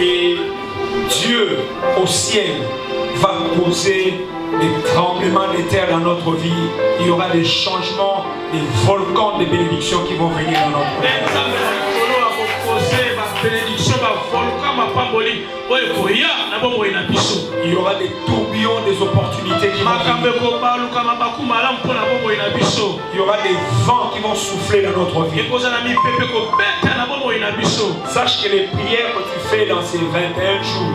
Et Dieu au ciel va poser des tremblements de terre dans notre vie. Il y aura des changements, des volcans de bénédictions qui vont venir dans notre vie. Il y aura des tourbillons, des opportunités qui vont venir. Il y aura des vents qui vont souffler dans notre vie. Sache que les prières que tu fais dans ces 21 jours,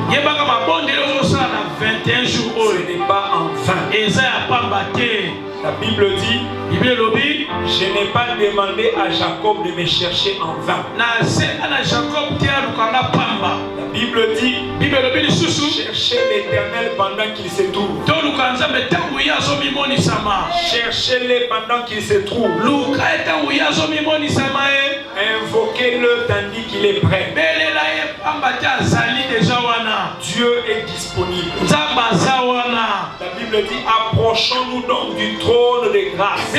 ce n'est pas en vain. La Bible dit, je n'ai pas demandé à Jacob de me chercher en vain. La Bible dit, cherchez l'Éternel pendant qu'il se trouve. Cherchez-le pendant qu'il se trouve. Invoquez-le tandis qu'il est prêt. Dieu est disponible. La Bible dit, approchons-nous donc du trône de grâce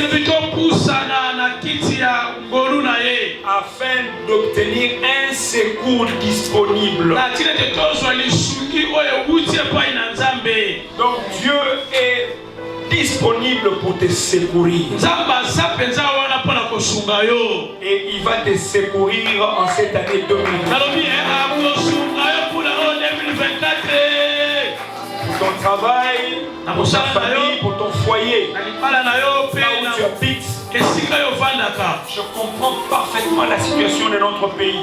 afin d'obtenir un secours disponible. Donc Dieu est disponible pour te secourir. Et il va te secourir en cette année 2024. Pour ton travail, pour ta famille, pour ton foyer, là où tu habites. Je comprends parfaitement la situation de notre pays.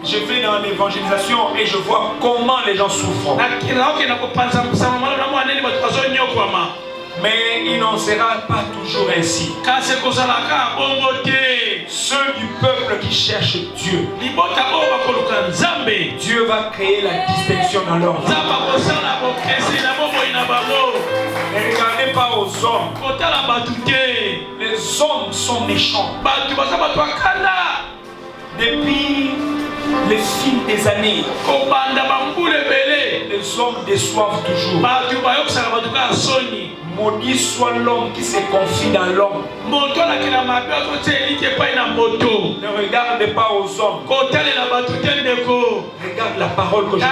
Je vais dans l'évangélisation et je vois comment les gens souffrent. Mais il n'en sera pas toujours ainsi. Ceux du peuple qui cherchent Dieu, Dieu va créer la distinction dans leur vie. Ne regardez pas aux hommes. Les hommes sont méchants. Depuis les fils des années, les hommes déçoivent toujours. Maudit soit l'homme qui se confie dans l'homme. Ne regarde pas aux hommes. Regarde la parole que je te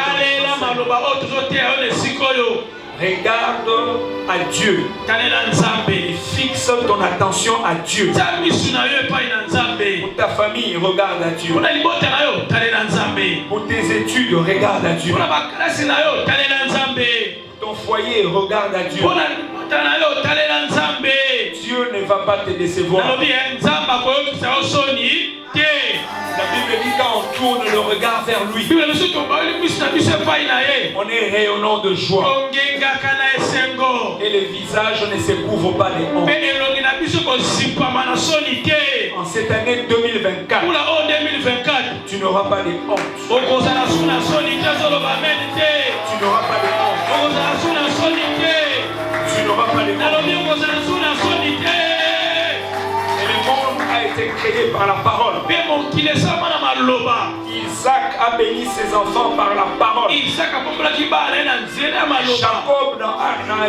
regarde à Dieu. Et fixe ton attention à Dieu. Pour ta famille, regarde à Dieu. Pour tes études, regarde à Dieu. Ton foyer, regarde à Dieu. Dieu ne va pas te décevoir. La Bible dit quand on tourne le regard vers lui, on est rayonnant de joie. Et les visages ne se couvrent pas de honte. En cette année 2024, tu n'auras pas de honte. Tu n'auras pas de honte. Tu n'auras pas de honte. Et le monde a été créé par la parole. Isaac a béni ses enfants par la parole. Jacob dans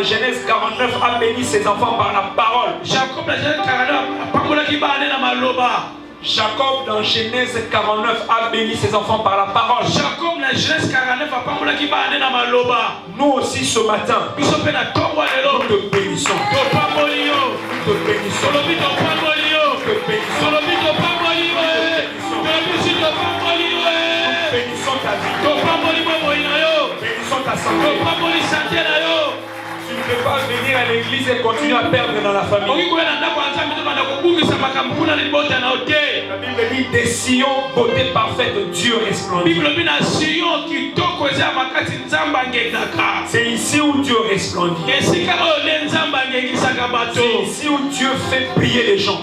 Genèse 49 a béni ses enfants par la parole. Jacob dans Genèse 49 a béni ses enfants par la parole. Nous aussi ce matin, nous te bénissons. Nous te bénissons. Bénissons ta vie. Bénissons ta santé. Tu ne peux pas venir à l'église et continuer à perdre dans la famille. La Bible dit des sillons, beauté parfaite, Dieu resplendit. C'est ici où Dieu resplendit. C'est ici où Dieu fait briller les gens.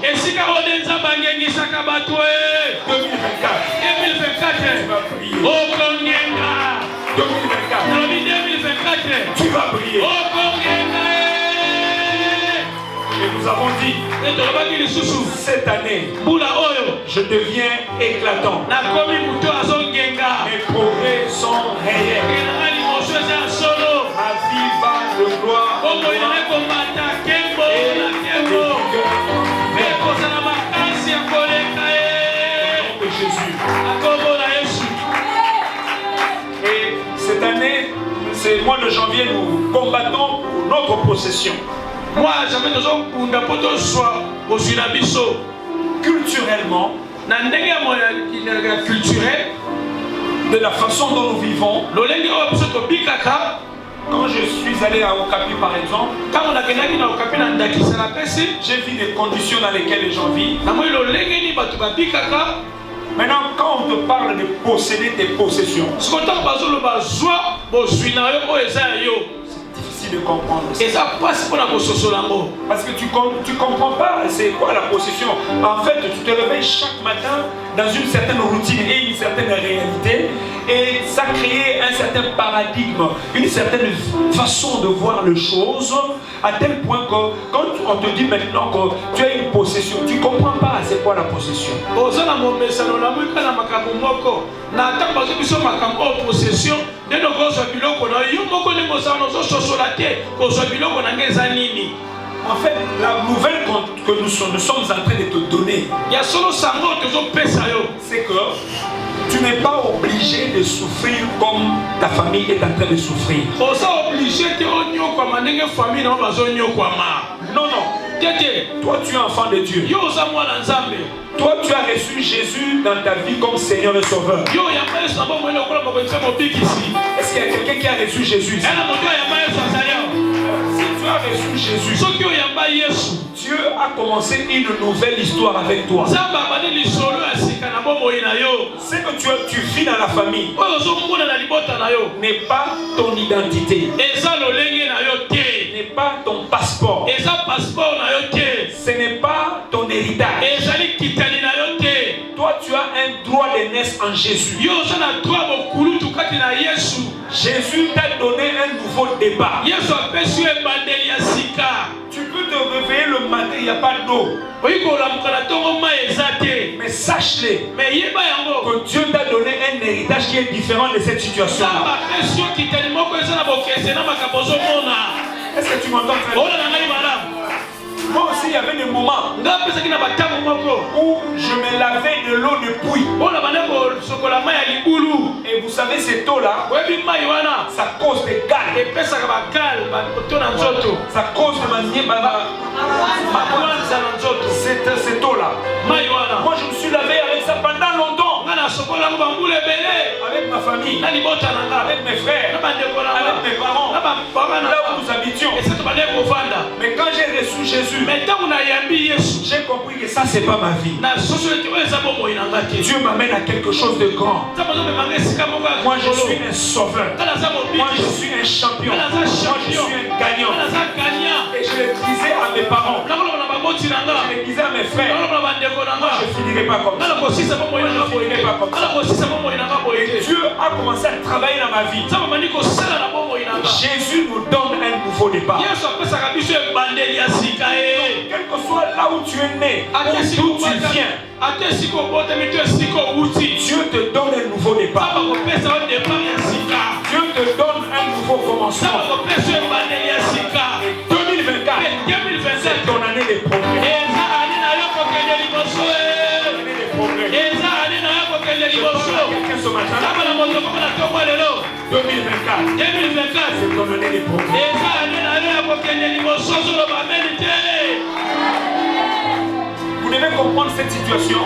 2024, tu vas briller. 2024, et nous avons dit, cette année, je deviens éclatant. Mes progrès sont réels. Ma vie va de gloire en gloire. Et de Jésus. Et cette année, c'est le mois de janvier, nous combattons pour notre possession. Culturellement, de la façon dont nous vivons, quand je suis allé à Okapi par exemple, j'ai vu des conditions dans lesquelles les gens vivent. Maintenant, quand on te parle de posséder tes possessions, c'est difficile de comprendre. Parce que tu comprends pas c'est quoi la possession. En fait, tu te réveilles chaque matin dans une certaine routine et une certaine réalité. Et ça crée un certain paradigme, une certaine façon de voir les choses, à tel point que quand on te dit maintenant que tu as une possession, tu ne comprends pas c'est quoi la possession. En fait, la nouvelle que nous sommes en train de te donner, c'est que Tu n'es pas obligé de souffrir comme ta famille est en train de souffrir. Non, non. Toi, tu es enfant de Dieu. Toi, tu as reçu Jésus dans ta vie comme Seigneur et Sauveur. Est-ce qu'il y a quelqu'un qui a reçu Jésus? Si tu as reçu Jésus, Dieu a commencé une nouvelle histoire avec toi. Ce que tu vis dans la famille n'est pas ton identité, n'est pas ton passeport, ce n'est pas ton héritage. Toi, tu as un droit de naissance en Jésus. Jésus t'a donné un nouveau départ. Tu peux te réveiller le matin, il n'y a pas d'eau. Mais sache-le que Dieu t'a donné un héritage qui est différent de cette situation. Est-ce que tu m'entends très bien? Moi aussi, il y avait des moments où je me lavais de l'eau de pluie. Et vous savez, cette eau-là, ça cause des gales. Ça cause de cette eau-là. Moi, je me suis lavé avec ça pendant longtemps. Avec ma famille, avec mes frères, avec mes parents, là où nous habitions. Mais quand j'ai reçu Jésus, j'ai compris que ça, c'est pas ma vie. Dieu m'amène à quelque chose de grand. Moi, je suis un sauveur. Moi, je suis un champion. Moi, je suis un gagnant. Et je le disais à mes parents. Je le disais à mes frères. Moi, je ne finirai pas comme ça. Et Dieu a commencé à travailler dans ma vie. Jésus nous donne un nouveau départ. Quel que soit là où tu es né, d'où tu viens, Dieu te donne un nouveau départ. Dieu te donne un nouveau commencement. 2024, c'est ton année de progrès. Quelqu'un ce matin, 2024, c'est ton année de progrès. Vous devez comprendre cette situation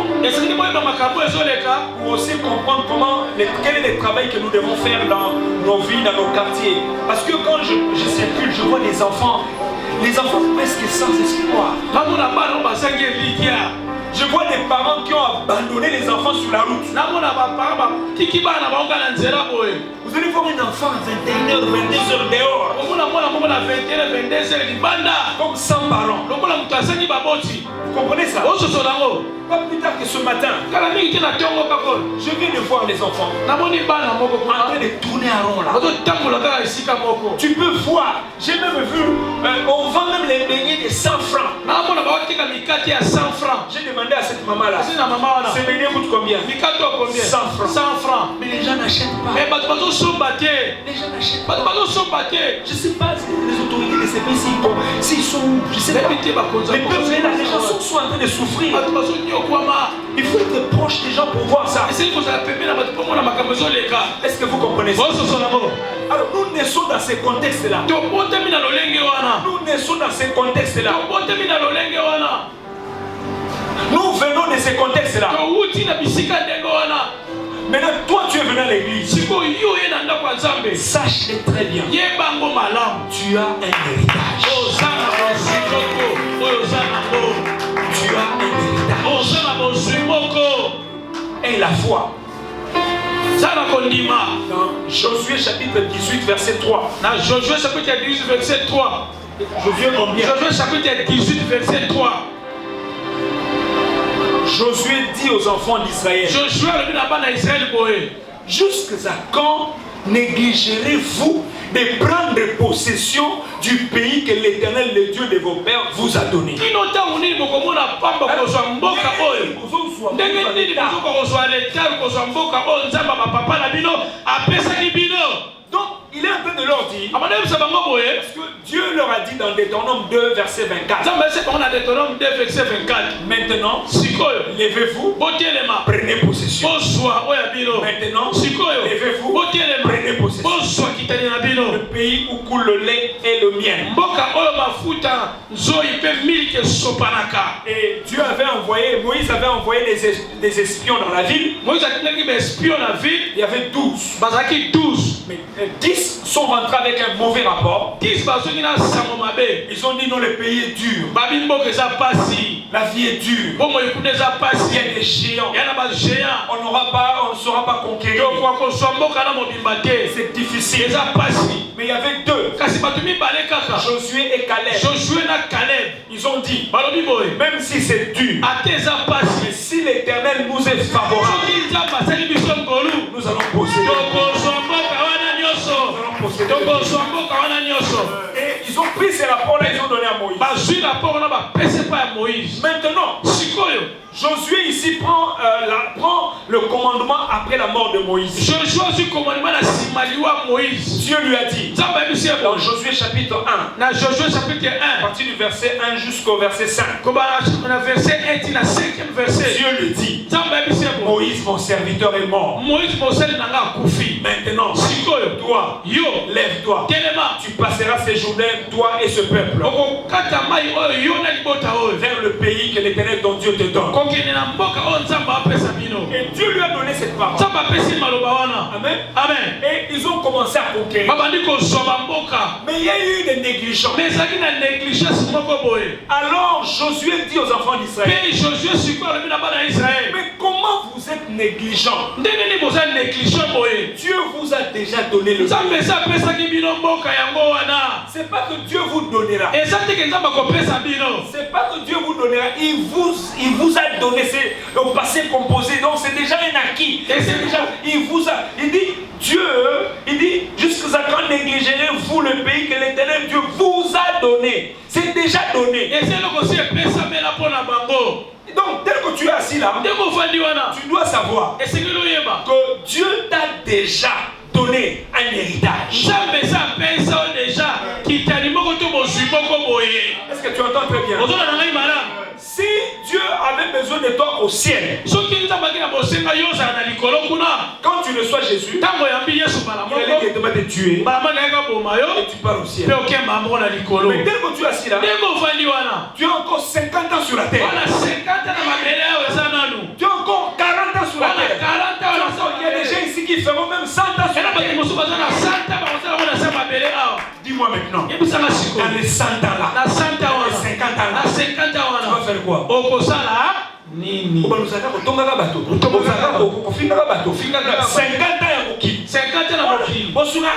pour aussi comprendre quel est le travail que nous devons faire dans nos vies, dans nos quartiers. Parce que quand je circule, je vois des enfants presque sans espoir. Je vois des parents qui ont abandonné les enfants sur la route. Vous allez voir un enfant à 21h, 22h dehors. Comme sans parents. Vous comprenez ça? Pas plus tard que ce matin, je viens de voir les enfants en train de tourner en rond là. Tu peux voir, j'ai même vu, on vend même les beignets de 100 francs. J'ai demandé à cette maman là, ces beignets coûtent combien? 100 francs. Mais les gens n'achètent pas. Les gens n'achètent pas. Je ne sais pas les autorités de ces pays s'ils sont où. Je sais pas. Les peuples là, les gens sont en train de souffrir. Il faut être proche des gens pour voir ça. Est-ce que vous comprenez ça? Alors nous naissons dans ces contextes-là. Nous naissons dans ces contextes-là. Nous venons de ces contextes-là. Maintenant, toi tu es venu à l'église. Sache très bien. Tu as un héritage. Tu as un héritage. Et la foi. Dans Josué chapitre 18 verset 3. Josué chapitre 18 verset 3. Josué combien? Josué chapitre 18 verset 3. Josué dit aux enfants d'Israël, jusqu'à quand négligerez-vous de prendre possession du pays que l'Éternel, le Dieu de vos pères, vous a donné? Donc, il est en train de leur dire, parce que Dieu leur a dit dans Deutéronome 2, verset 24. Maintenant, levez-vous, prenez possession. Maintenant, levez-vous, prenez possession. Le pays où coule le lait est le mien. Et Dieu avait envoyé, Moïse avait envoyé des espions dans la ville. Il y avait 12. Mais 10 sont rentrés avec un mauvais rapport. Ils ont dit non, le pays est dur. La vie est dure. Il y a des géants. On ne saura pas conquérir. C'est difficile. Mais il y avait 2. Josué et Caleb. Ils ont dit, même si c'est dur, mais si l'Éternel nous est favorable, nous allons posséder. Et ils ont pris ces rapports-là, ils ont donné à Moïse. Maintenant, Josué ici prend le commandement après la mort de Moïse. Dieu lui a dit dans Josué chapitre 1, à partir du verset 1 jusqu'au verset 5, Dieu lui dit, Moïse mon serviteur est mort. Maintenant, toi, lève-toi, tu passeras ces Jourdains, toi et ce peuple, vers le pays que l'Éternel ton Dieu te donne. Et Dieu lui a donné cette parole. Amen. Amen. Et ils ont commencé à conquérir. Mais il y a eu des négligences. Alors Josué dit aux enfants d'Israël, mais comment vous êtes négligents? Dieu vous a déjà donné le pays. C'est pas que Dieu vous donnera. C'est pas que Dieu vous donnera. Il vous a donné, c'est au passé composé, donc c'est déjà un acquis. Et c'est déjà, il dit, Dieu, il dit, jusqu'à quand négligerez-vous le pays que l'Éternel Dieu vous a donné? C'est déjà donné. Donc, tel que tu es assis là, tu dois savoir que Dieu t'a déjà donné un héritage. Est-ce que tu entends très bien? Si Dieu avait besoin de toi au ciel, quand tu reçois Jésus, il allait directement te tuer et tu pars au ciel. Mais dès que tu es assis là, tu as encore 50 ans sur la terre. Tu as encore 40 ans sur la terre. Il y a des gens ici qui feront même 100 ans sur la terre. Dis-moi maintenant, dans les 100 ans là, dans les 50 ans là, tu vas faire quoi? Nini. 50 ans ya mokili. 50 ans na mokili. Bosunga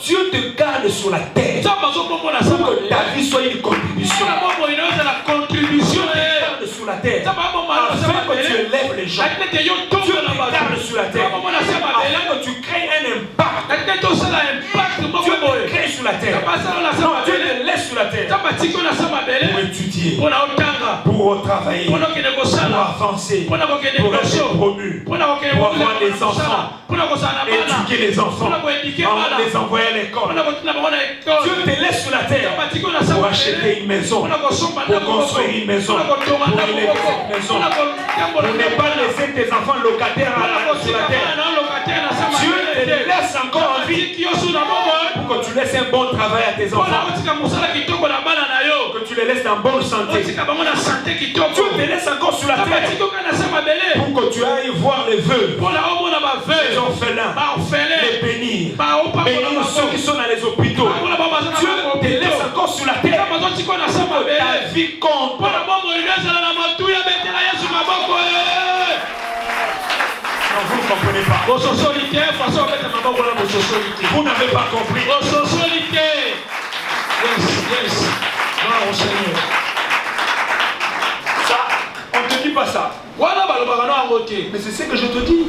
Dieu te garde sur la terre. Pour que ta vie soit une contribution. Sur la terre. Afin que tu élèves les gens. Dieu te garde sur la terre. Afin que tu crées un impact. Dieu te crée sur la terre. Non, Dieu te laisse sur la terre. Pour étudier. Pour travailler. Pour avancer. Pour être promu. Pour avoir des enfants. Éduquer les enfants. Les envoyer à l'école. Dieu te laisse sur la terre. Pour acheter une maison. Pour construire une maison. Pour élever cette maison. Pour ne pas laisser tes enfants locataires sur la terre. Dieu te laisse encore en vie pour que tu laisses un bon travail à tes enfants. Que tu les laisses en bonne santé. Dieu te laisse encore sur la terre pour que tu ailles voir les vœux, les orphelins, les bénir, bénir ceux qui sont dans les hôpitaux. Dieu te laisse encore sur la terre pour que ta vie compte. Non, vous ne comprenez pas. Vous n'avez pas compris. Ça, on ne te dit pas ça. Mais c'est ce que je te dis.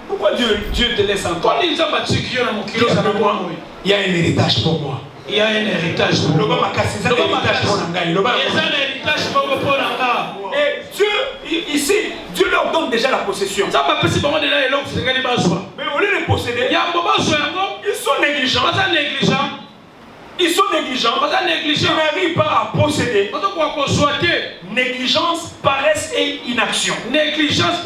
Pourquoi Dieu te laisse encore? Il y a un héritage pour moi. Il y a un héritage pour moi. Et Dieu, ici, Dieu leur donne déjà la possession. Mais au lieu de posséder, ils sont négligents. Ils sont négligents. Ils n'arrivent pas à posséder. Négligence, paresse et inaction. Négligence,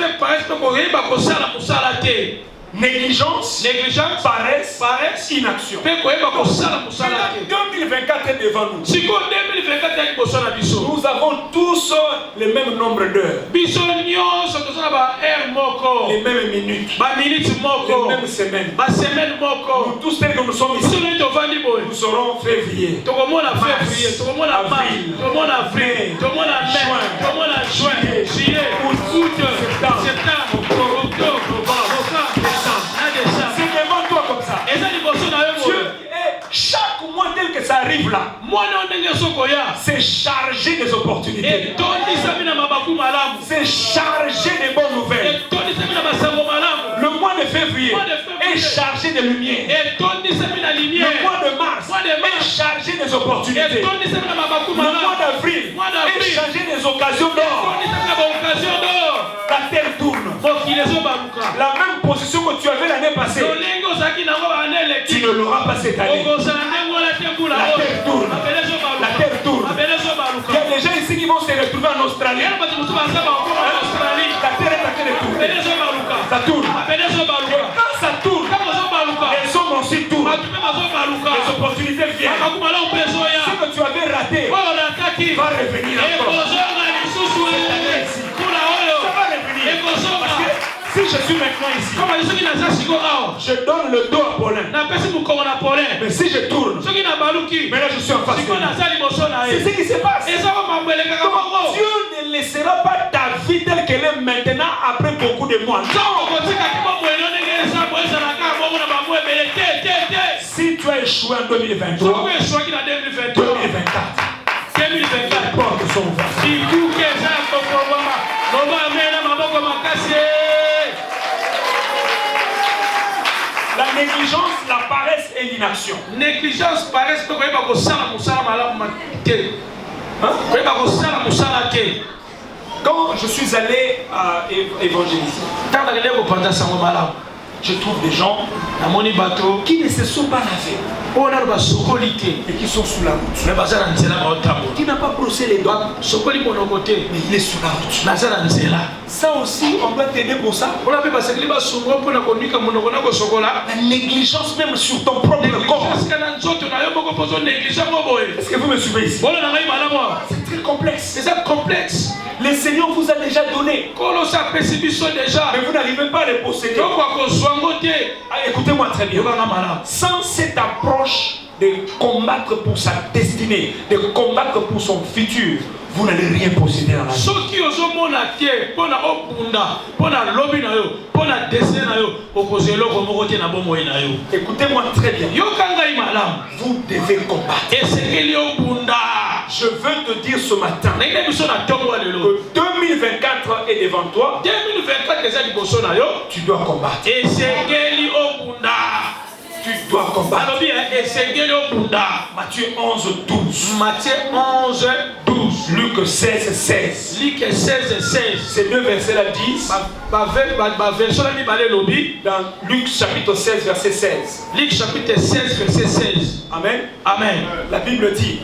paresse, inaction. 2024 est devant nous. Nous avons tous le même nombre d'heures, les mêmes minutes, les mêmes semaines. Nous tous tels que nous sommes ici, nous serons février, juin, juillet, août, septembre, octobre, c'est devant toi comme ça. Dieu, chaque mois tel que ça arrive là, c'est chargé des opportunités, c'est chargé des bonnes nouvelles. Le mois de février est chargé de lumière. Le mois de mars est chargé des opportunités. Le mois d'avril est chargé des occasions d'or. La terre tourne. La même position que tu avais l'année passée, tu ne l'auras pas cette année. La terre tourne. La terre tourne. Il y a des gens ici qui vont se retrouver en Australie. La terre est en train de tourner. Ça tourne. Et quand ça tourne, les hommes aussi tournent. Les opportunités viennent. Ce que tu avais raté va revenir encore. Ça va revenir. Parce que si je suis maintenant ici, je donne le dos à Paulin. Mais si je tourne, maintenant je suis en face de lui. C'est ce qui se passe. Donc Dieu ne laissera pas ta vie telle qu'elle est maintenant après beaucoup de mois. Non. Si tu as échoué en 2023, 2024, les portes sont ouvertes. La négligence, la paresse et l'inaction. Négligence, paresse, quand je suis allé à évangéliser, je trouve des gens qui ne se sont pas lavés et qui sont sous la route. Qui n'a pas brossé les dents, mais il est sous la route. Ça aussi, on doit t'aider pour ça. La négligence même sur ton propre corps. Est-ce que vous me suivez ici? C'est très complexe. Le Seigneur vous a déjà donné, mais vous n'arrivez pas à les posséder. Écoutez-moi très bien. Sans cette approche de combattre pour sa destinée, de combattre pour son futur, vous n'allez rien posséder dans la vie. Écoutez-moi très bien. Vous devez combattre. Je veux te dire ce matin que 2024 est devant toi. Tu dois combattre. Tu dois combattre. Matthieu 11, 12. Luc 16, 16. Ces deux versets-là disent dans Luc chapitre 16, verset 16. Amen. La Bible dit,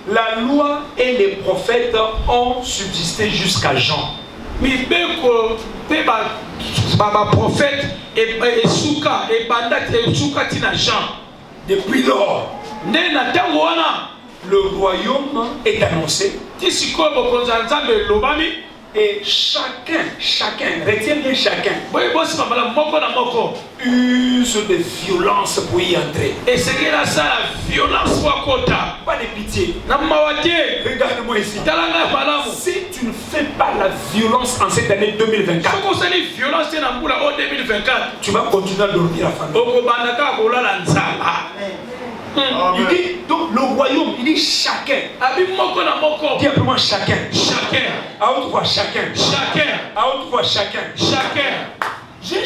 la loi et les prophètes ont subsisté jusqu'à Jean. Depuis lors, le royaume est annoncé. Et chacun, retiens bien chacun, use de violence pour y entrer. Pas de pitié. Regarde-moi ici. Si tu ne fais pas la violence en cette année 2024, tu vas continuer à dormir à famille. Il dit donc le royaume, il dit chacun. Dis après-moi chacun. À haute voix chacun. À haute voix chacun. J'ai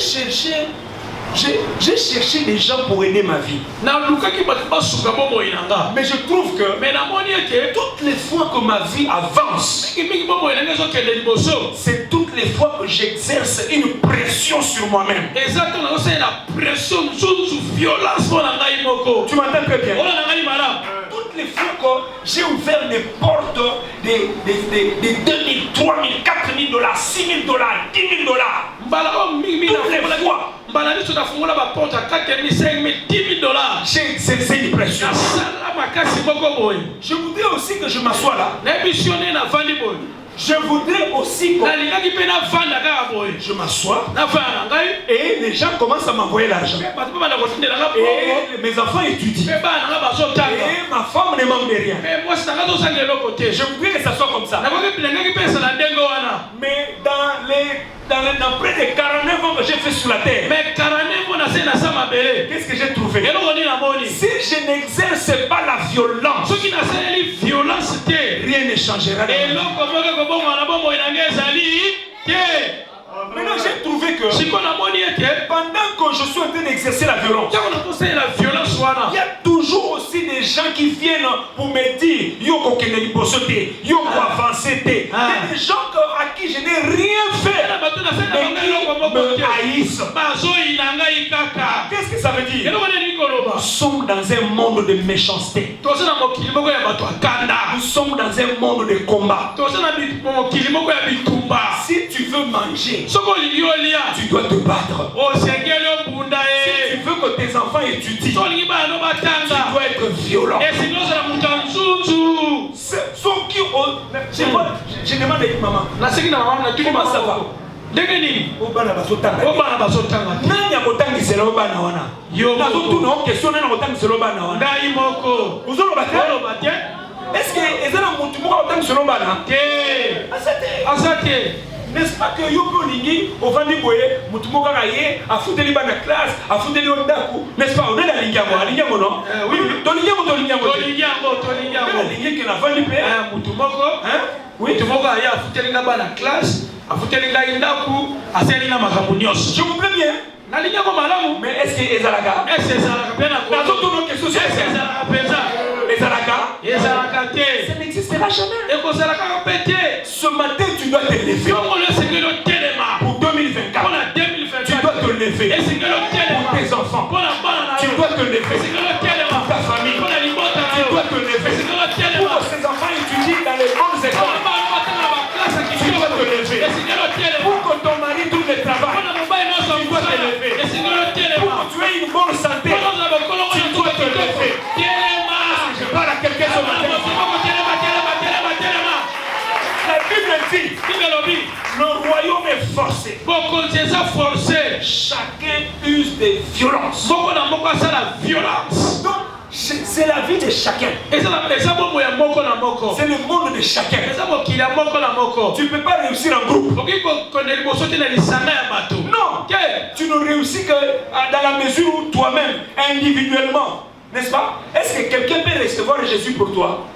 cherché des gens pour aider ma vie. Mais je trouve que toutes les fois que ma vie avance, c'est toutes les les fois que j'exerce une pression sur moi-même. Exactement, c'est la pression sous violence pour la gaï moko. Tu m'entends très bien? On a la gaï malade. Toutes les fois que j'ai ouvert les portes des 2000, 3000, 4000 dollars, 6000 dollars, 10 000 dollars. Toutes les fois. J'ai exercé une pression. Je voudrais aussi que je m'assoie là. Je voudrais aussi que je m'assoie et les gens commencent à m'envoyer l'argent. Et mes enfants étudient. Et ma femme ne manque de rien. Je voudrais que ça soit comme ça. Mais dans près de 49 ans que j'ai fait sur la terre, qu'est-ce que j'ai trouvé? Si je n'exerce pas la violence, rien ne changera. Maintenant j'ai trouvé que pendant que je suis en train d'exercer la violence, il y a toujours aussi des gens qui viennent pour me dire Yoko Kenelibosote, Yoko avancé. Il y a des gens à qui je n'ai rien fait, mais qui me haïssent. Qu'est-ce que ça veut dire? Nous sommes dans un monde de méchanceté. Nous sommes dans un monde de combat. Si tu veux manger, tu dois te battre. Si tu veux que tes enfants étudient, tu dois être violent. Ceux qui ont... Je demande à une maman, comment ça va? Obana bazotanga. Nani akotangisela obana wana? Nazotuna question nani akotangisela obana wana? Ngai moko. Uzoloba te? Est-ce que ezala mutu moko akotangisela obana? Te. Asate. N'est-ce pas que yoko lingi ovandi boye mutu moko akaye afuteli bana classe afuteli ondaku, n'est-ce pas? On est la lingiamo non? Oui, tolingiamo. Lingi que na vandi pe mutu moko, hein? Oui, mutu moko aye afuteli bana classe. Je voudrais bien. Mais est-ce que Ezalaka? Ça n'existera jamais. Ce matin, tu dois te lever. Pour 2024, tu dois te lever. Pour tes enfants, tu dois te lever. Pour ta famille, tu dois te lever. Pour que ces enfants étudient dans les bonnes écoles, tu dois te lever. Pour que ton mari trouve le travail, tu dois te lever. Pour que tu aies une bonne santé, tu dois te lever. Je parle à quelqu'un ce matin. La Bible dit, le royaume est forcé. Chacun use de violence. Donc, c'est la vie de chacun. C'est le monde de chacun. Tu ne peux pas réussir en groupe. Non. Tu ne réussis que dans la mesure où toi-même, individuellement, n'est-ce pas? Est-ce que quelqu'un peut recevoir Jésus pour toi?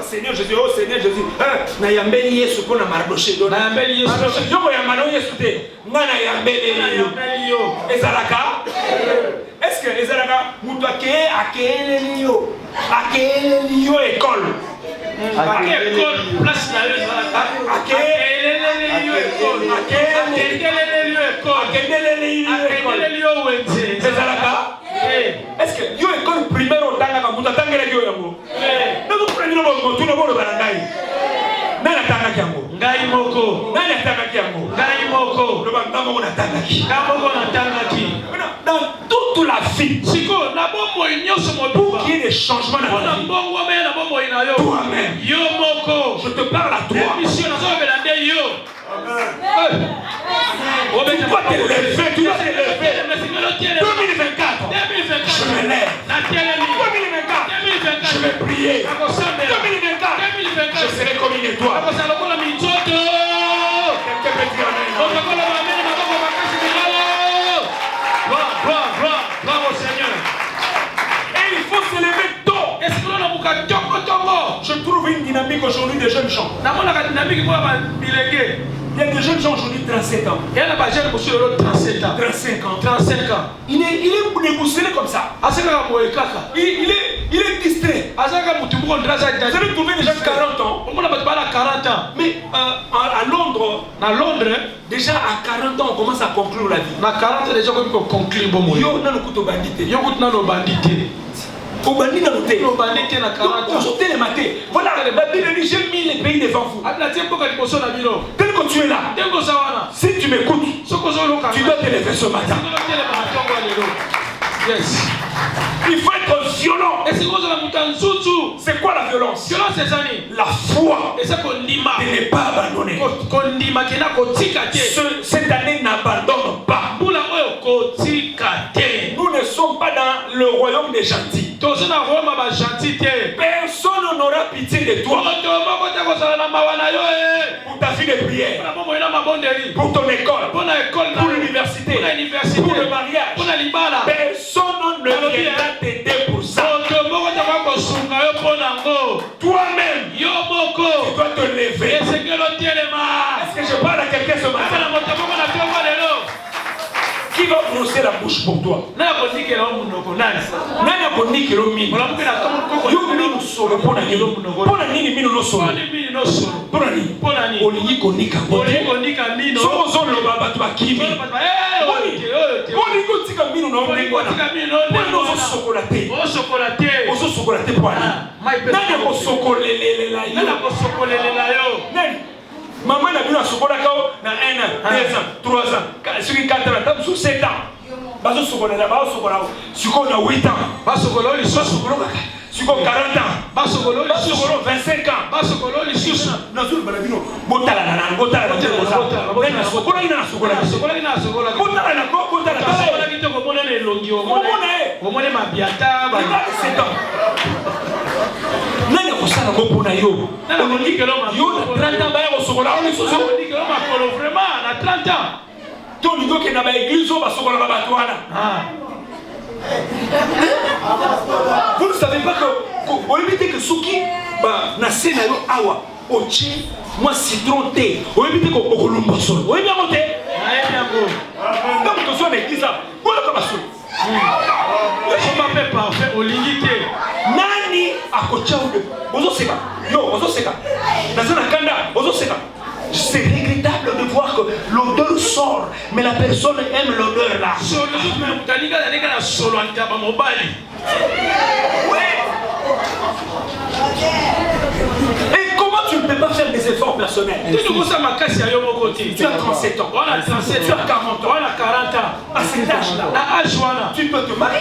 Seigneur Jésus, oh Seigneur Jésus, Nayambeli Yesu pour la Mardoché. Nayambeli Yesu. Yoko Yamano Yesu te. Nayambeli yo. Ezalaka. Est-ce que Ezalaka Moutake Akele yo? Akele yo école. École place na yo Ezalaka. Akele yo école. Akele yo école. Akele yo wenze. Ezalaka. Est-ce que yo école primaire au tanga Mouta tangele yo yango? Nous prenons tout le monde dans la gaï. Nana tanga kiango. Ngai moko. Nana tanga kiango. Ngai moko. Le bandamo on atanga ki. Kamo on atanga ki. Dans toute la vie. Siko na bombo inyoso moduba. Pour qu'il y ait des changements dans la vie. Toi-même. Yo moko. Je te parle à toi. Mission na zo belande yo. Amen. Tu dois te lever. Tu dois te lever. 2024. Je me lève. 2024. Je vais prier. 2024. Je serai comme une étoile. Quelqu'un peut dire amen. Gloire au Seigneur. Et il faut se lever tôt. Je trouve une dynamique aujourd'hui des jeunes gens. Il y a des jeunes gens aujourd'hui 37 ans. 35 ans. Il est déboussolé comme ça. Il est distrait. Vous avez trouvé déjà 40 ans. Mais à Londres, déjà à 40 ans, on commence à conclure la vie. Au bandit dans l'hôtel. Aujourd'hui les matins. Voilà, la Bible dit j'ai mis les pays devant vous. Tel que tu es là, si tu m'écoutes, tu dois te lever ce matin. Yes. Il faut être violent. C'est quoi la violence? La foi de ne pas abandonner. Cette année n'abandonne pas. Nous ne sommes pas dans le royaume des gentils. Personne n'aura pitié de toi. Pour ta vie de prière, pour ton école, pour l'université, pour le mariage, personne ne viendra t'aider pour ça. Toi-même, tu dois te lever. Est-ce que je parle à quelqu'un ce matin? Qui va brosser la bouche pour toi? Maman n'a vu la sokola kao na 1 an, 2 ans, 3 ans, sur 4 ans, tam sur 7 ans. Bazo sokola na ba sokola. Suko na 8 ans. Ba sokola li sokola. Suko 40 ans. Ba sokola li sokola 25 ans. Ba sokola li sokola. Na zulu balabino. Botala na botala na botala. Na sokola ina sokola. Sokola ina sokola. Botala na ko botala. Sokola kitoko mona le longi o mona. O mona mabiata ba 7 ans. Nani akosala ngopona yo? On dit que l'homme a 30 ans, on dit que l'homme a vraiment à 30 ans. Ton niveau qui est dans l'église, on va se voir là-bas. Vous ne savez pas que, on évite que ceux qui na scénario awa, ochi, moi citron thé, on évite que on colombe sol. On est bien monté. Donc tu sois dans l'église là, on est comme ça. Je m'appelle parfait, on limite. Nani akocha ube, ozo seka, yo ozo seka. Dans un kanda, ozo seka. C'est regrettable de voir que l'odeur sort, mais la personne aime l'odeur là. Et comment tu ne peux pas faire des efforts personnels? Tu as 37 ans, tu as 40 ans, à cet âge-là, tu peux te marier.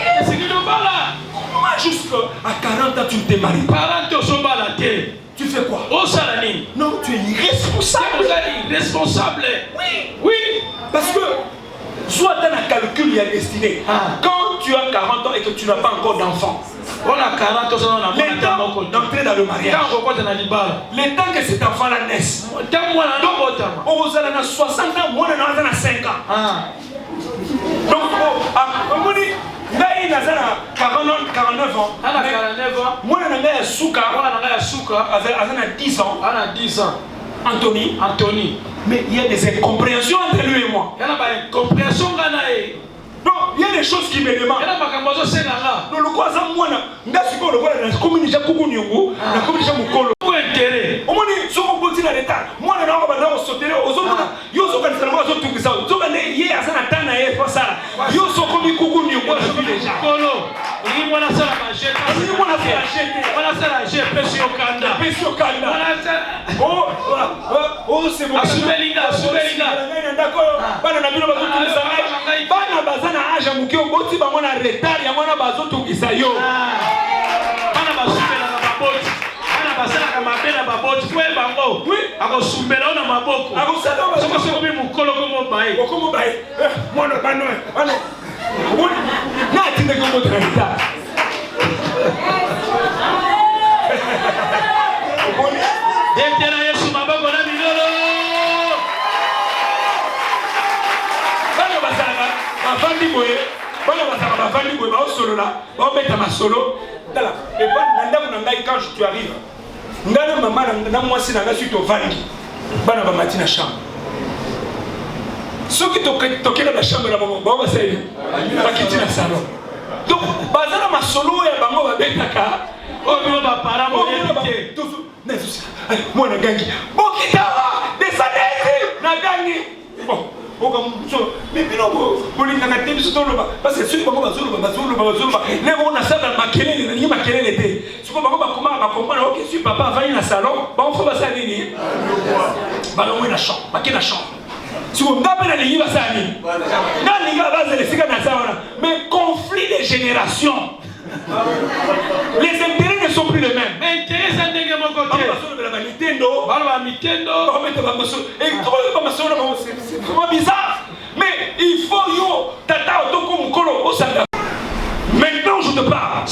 Comment jusqu'à 40 ans tu ne te maries pas? Tu fais quoi? Non, tu es irresponsable. Oui. Oui. Parce que, soit dans un calcul, il y a destiné. Quand tu as 40 ans et que tu n'as pas encore d'enfant, le temps d'entrer dans le mariage, le temps que cet enfant-là naisse, on vous a 60 ans, moi on a 5 ans. Donc, on dit, il a 49 ans. Moi, je suis Souka. Il a 10 ans. Anthony. Mais il y a des incompréhensions entre lui et moi. Donc, il y a des choses qui me demandent. Donc, le quoi, moi, je suis communiqué avec au moins, si on continue à l'état, moi, je vais sauter aux autres. Yo, so kan salama so tu kisa. So kan ye asana tana ye fasara. Yo so komi kuku ni moi je suis déjà. Kolo. Ni mwana sala machete. Ni mwana sala machete. Mwana sala machete pesio kanda. Pesio kanda. Oh c'est bon. Asubelinga. D'accord. Bana na bino bazo tu kisa. Bana bazana aja muke oboti ba mwana retard ya mwana bazo tu kisa yo. Bana basubela na baboti. Basala mabela baboti kwe bango akosumbela ona maboko akosala soko bi mukolo komo bae mwana bano ana na tinde ko moto rita Dentera Yesu maboko na milolo bano basala bavandi boye ba solo la ba mettre ma solo dala et quand tu arrives ngana mama na mwasi na nga suite au vandi bana ba matina chambre Ceux qui toquent dans la chambre là, bon, c'est qui tient le salon. Donc, bazar ma solo et bango va betaka. Oh, mais on va parler moi na gangi. Bokitawa, descendez, na gangi. Bon, mais bolinga na tebi sotoloba parce que ceux bango bazoloba. Ne on a ça dans makelele, ni makelele té. Siko bango ba comprendre OK, si papa va dans salon, ba on faut ba ça nini. Ba no na chambre, ba na chambre. Si vous m'appelez les livres, mais conflit des générations. Les intérêts ne sont plus les mêmes. C'est vraiment bizarre. Mais il faut maintenant je te parle.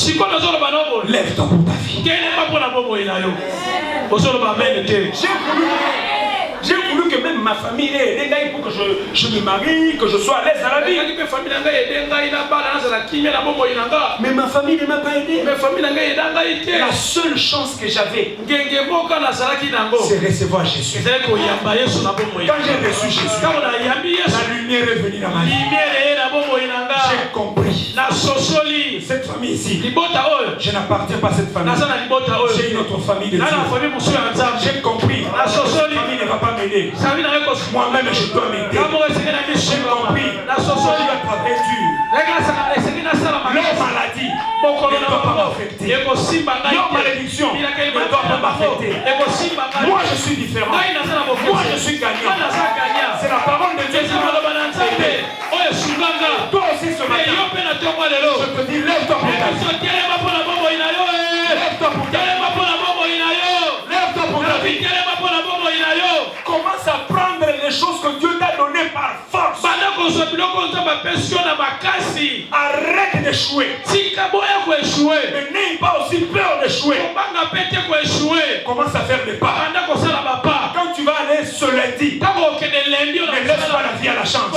Lève-toi pour ta vie. J'ai voulu que même ma famille ait des gars pour que je me marie, que je sois à l'aise dans la vie. Mais ma famille ne m'a pas aidé. La seule chance que j'avais, c'est recevoir Jésus. Quand j'ai reçu Jésus, la lumière est venue dans ma vie. J'ai compris. Cette famille ici, je n'appartiens pas à cette famille. J'ai une autre famille de Dieu. J'ai compris. Cette famille ne va pas m'aider. Moi-même, je dois m'aider. J'ai compris. Dieu a travaillé dur. Leur maladie ne doit pas m'affecter. Leur malédiction ne doit pas m'affecter. Moi, je suis différent. Moi, je suis gagnant. C'est la parole de Dieu. Toi aussi ce matin, je te dis, lève-toi pour ta vie. Lève-toi pour ta vie. Commence à prendre les choses que Dieu t'a données par force. Arrête d'échouer. Mais n'aie pas aussi peur d'échouer. Commence à faire des pas. Quand tu vas aller ce lundi, ne laisse pas la vie à la chance.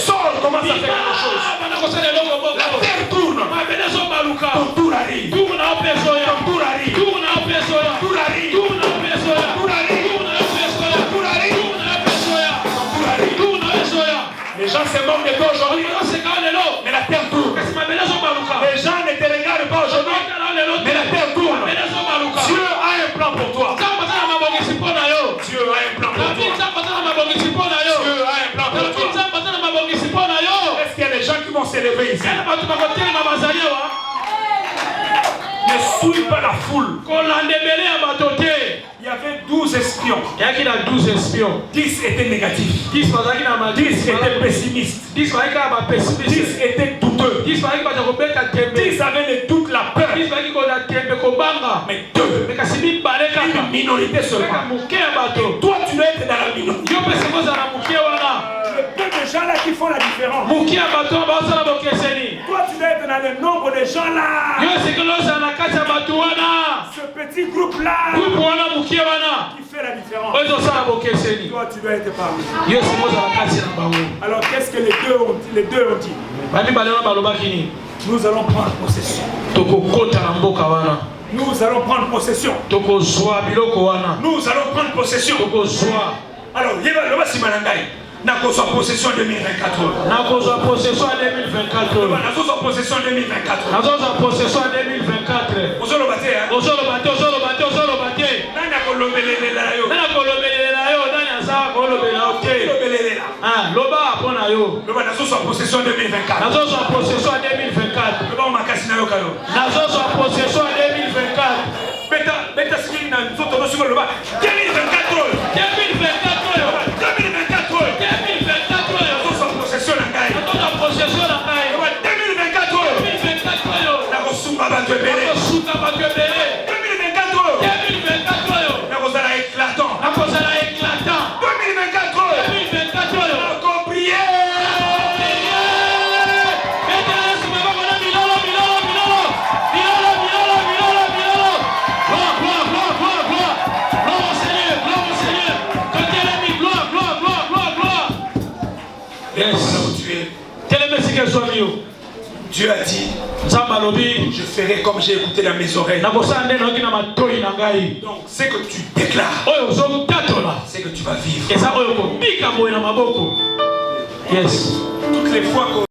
Sors, commence à faire quelque chose. La terre tourne. Ton tour arrive. Ton tour arrive. Ton tour arrive. Les gens se moquent de toi aujourd'hui, mais la terre tourne. Les gens ne te regardent pas aujourd'hui, mais la terre tourne. Dieu a un plan pour toi. Dieu a un plan pour toi. Dieu a un plan pour toi. Est-ce qu'il y a des gens qui vont s'élever ici? Ne suis pas la foule. Il y avait 12 espions. 10 étaient négatifs. 10 étaient pessimistes. 10 étaient douteux. 10 avaient le doute, la peur. Mais 2, une minorité seulement. Et toi, tu dois être dans la minorité. Le peu de gens là qui font la différence. Toi, tu dois être dans le nombre de gens là. Ce petit groupe là qui fait la différence. Toi, tu dois être parmi. Alors, qu'est-ce que les deux ont dit? Nous allons prendre possession. Nous allons prendre possession. Nous allons prendre possession. Alors, il va le Simanangai. N'a qu'au soit possession 2024. N'a qu'au soit possession 2024. N'a qu'au soit possession 2024. N'a qu'au soit possession 2024. Ozolo bate, hein? Ozolo bate. Nana kolobelele la yo. Nana kolobelele la yo. Nana za kolobelele la. Ok. Kolobelele la. Ah, loba apona yo. Loba n'a qu'au soit possession 2024. N'a qu'au soit possession 2024. Loba on makasi na yo kayo. N'a qu'au soit possession 2024. Beta siki na nzoto no siko loba. 2024. 2024. Dieu a dit, je ferai comme j'ai écouté dans mes oreilles. Donc ce que tu déclares, c'est que tu vas vivre. Yes. Toutes les fois que